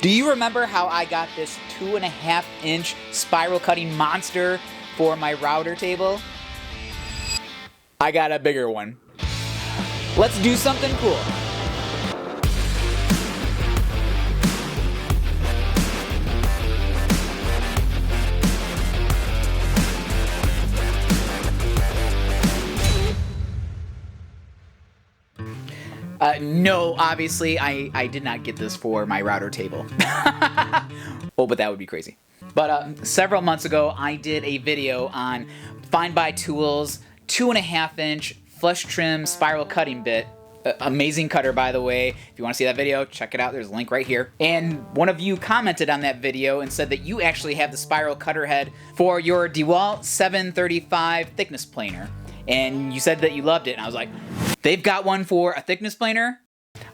Do you remember how I got this 2.5-inch spiral cutting monster for my router table? I got a bigger one. Let's do something cool. No, obviously, I did not get this for my router table. Oh, but that would be crazy. But several months ago, I did a video on FindBuyTool's 2.5-inch flush trim spiral cutting bit. Amazing cutter, by the way. If you want to see that video, check it out. There's a link right here. And one of you commented on that video and said that you actually have the spiral cutter head for your DeWalt 735 thickness planer. And you said that you loved it, and I was like, they've got one for a thickness planer?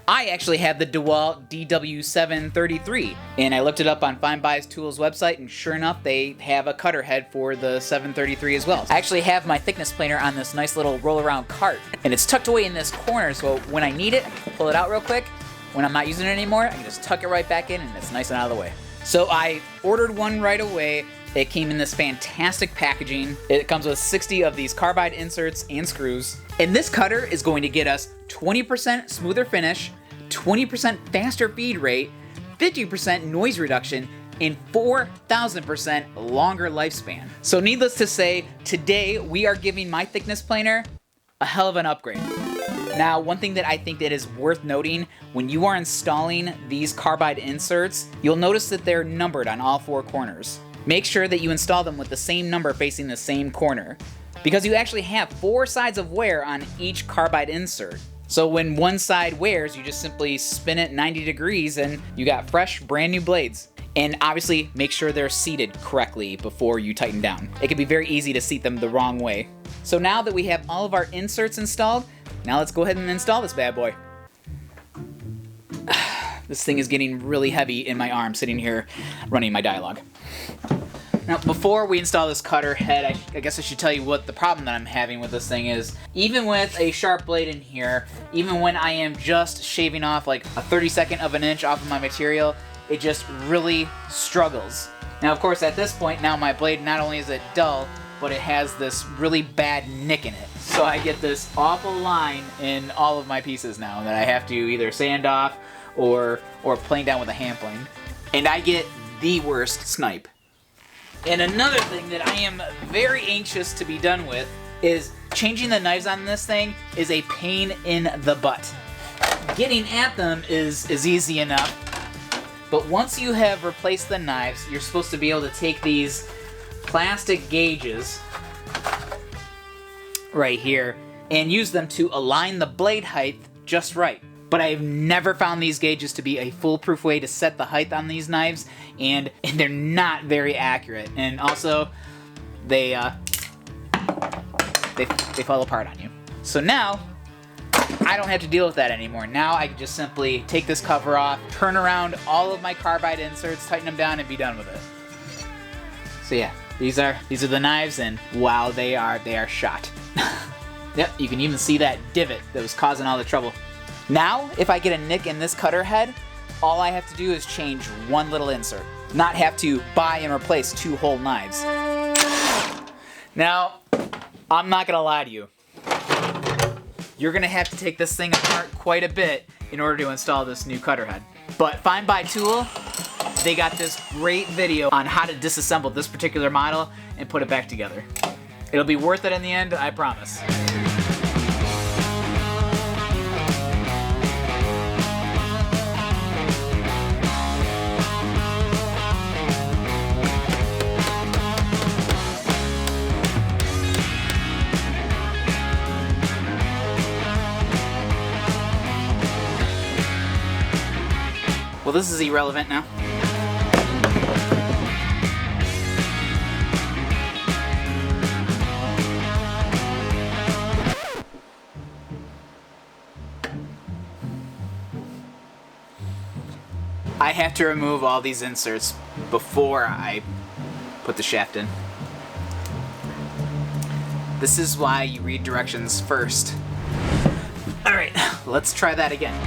I actually have the DeWalt DW733, and I looked it up on FindBuyTool's website, and sure enough, they have a cutter head for the 733 as well. I actually have my thickness planer on this nice little roll-around cart, and it's tucked away in this corner, so when I need it, I can pull it out real quick. When I'm not using it anymore, I can just tuck it right back in, and it's nice and out of the way. So I ordered one right away. It came in this fantastic packaging. It comes with 60 of these carbide inserts and screws. And this cutter is going to get us 20% smoother finish, 20% faster feed rate, 50% noise reduction, and 4,000% longer lifespan. So needless to say, today we are giving my thickness planer a hell of an upgrade. Now, one thing that I think that is worth noting, when you are installing these carbide inserts, you'll notice that they're numbered on all 4 corners. Make sure that you install them with the same number facing the same corner, because you actually have 4 sides of wear on each carbide insert. So when one side wears, you just simply spin it 90 degrees and you got fresh, brand new blades. And obviously, make sure they're seated correctly before you tighten down. It can be very easy to seat them the wrong way. So now that we have all of our inserts installed, now let's go ahead and install this bad boy. This thing is getting really heavy in my arm sitting here running my dialogue. Now, before we install this cutter head, I guess I should tell you what the problem that I'm having with this thing is. Even with a sharp blade in here, even when I am just shaving off like a 32nd of an inch off of my material, it just really struggles. Now, of course, at this point, now my blade, not only is it dull, but it has this really bad nick in it. So I get this awful line in all of my pieces now that I have to either sand off or plane down with a hand plane. And I get the worst snipe. And another thing that I am very anxious to be done with is changing the knives on this thing is a pain in the butt. Getting at them is easy enough, but once you have replaced the knives, you're supposed to be able to take these plastic gauges right here and use them to align the blade height just right. But I've never found these gauges to be a foolproof way to set the height on these knives, and they're not very accurate. And also, they fall apart on you. So now, I don't have to deal with that anymore. Now I can just simply take this cover off, turn around all of my carbide inserts, tighten them down, and be done with it. So yeah, these are the knives, and wow, they are shot. Yep, you can even see that divot that was causing all the trouble. Now, if I get a nick in this cutter head, all I have to do is change one little insert, not have to buy and replace 2 whole knives. Now, I'm not gonna lie to you. You're gonna have to take this thing apart quite a bit in order to install this new cutter head. But FindBuyTool, they got this great video on how to disassemble this particular model and put it back together. It'll be worth it in the end, I promise. Well, this is irrelevant now. I have to remove all these inserts before I put the shaft in. This is why you read directions first. Alright, let's try that again.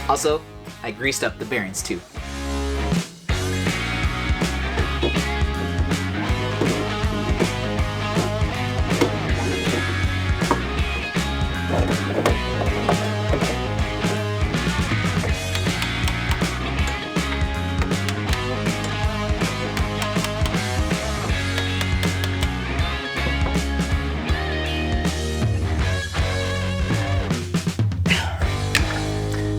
Also, I greased up the bearings too.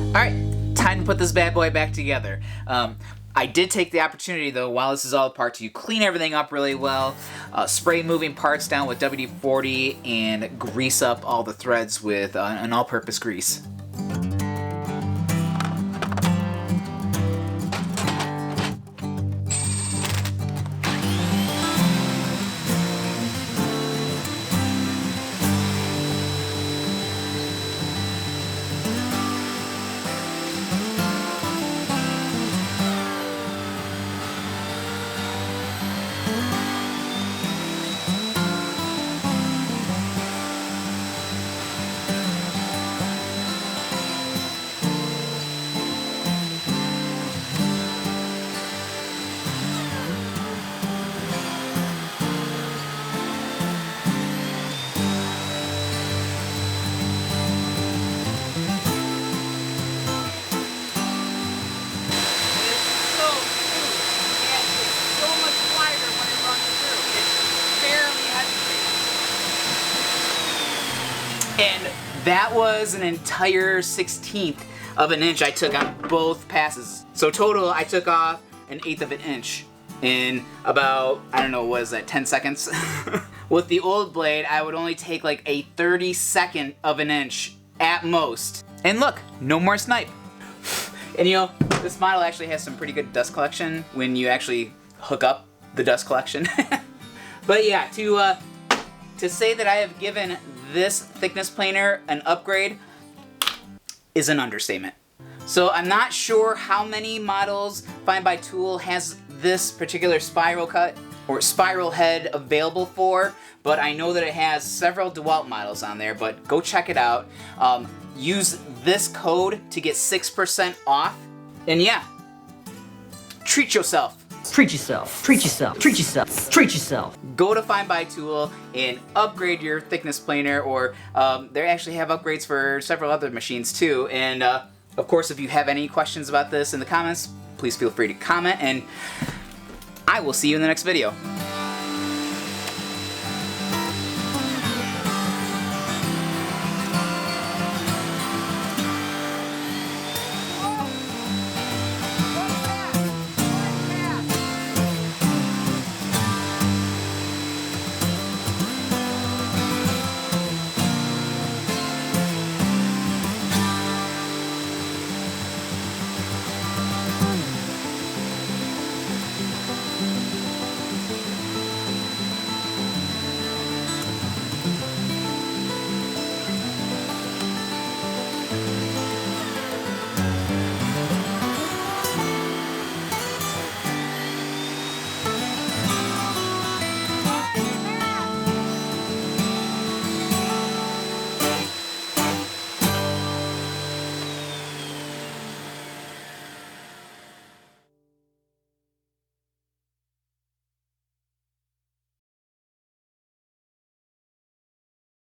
Alright, time to put this bad boy back together. I did take the opportunity though, while this is all apart, to clean everything up really well, spray moving parts down with WD-40, and grease up all the threads with an all-purpose grease. And that was an entire 1/16 of an inch I took on both passes. So total, I took off an 1/8 of an inch in about, I don't know, what is that, 10 seconds? With the old blade, I would only take like a 32nd of an inch at most. And look, no more snipe. And you know, this model actually has some pretty good dust collection when you actually hook up the dust collection. But yeah, to say that I have given this thickness planer an upgrade is an understatement. So I'm not sure how many models FindBuyTool has this particular spiral cut or spiral head available for, but I know that it has several DeWalt models on there, but go check it out. Use this code to get 6% off. And yeah, treat yourself. Treat yourself. Treat yourself. Treat yourself. Treat yourself. Go to FindBuyTool and upgrade your thickness planer, or they actually have upgrades for several other machines too. And of course, if you have any questions about this in the comments, please feel free to comment, and I will see you in the next video.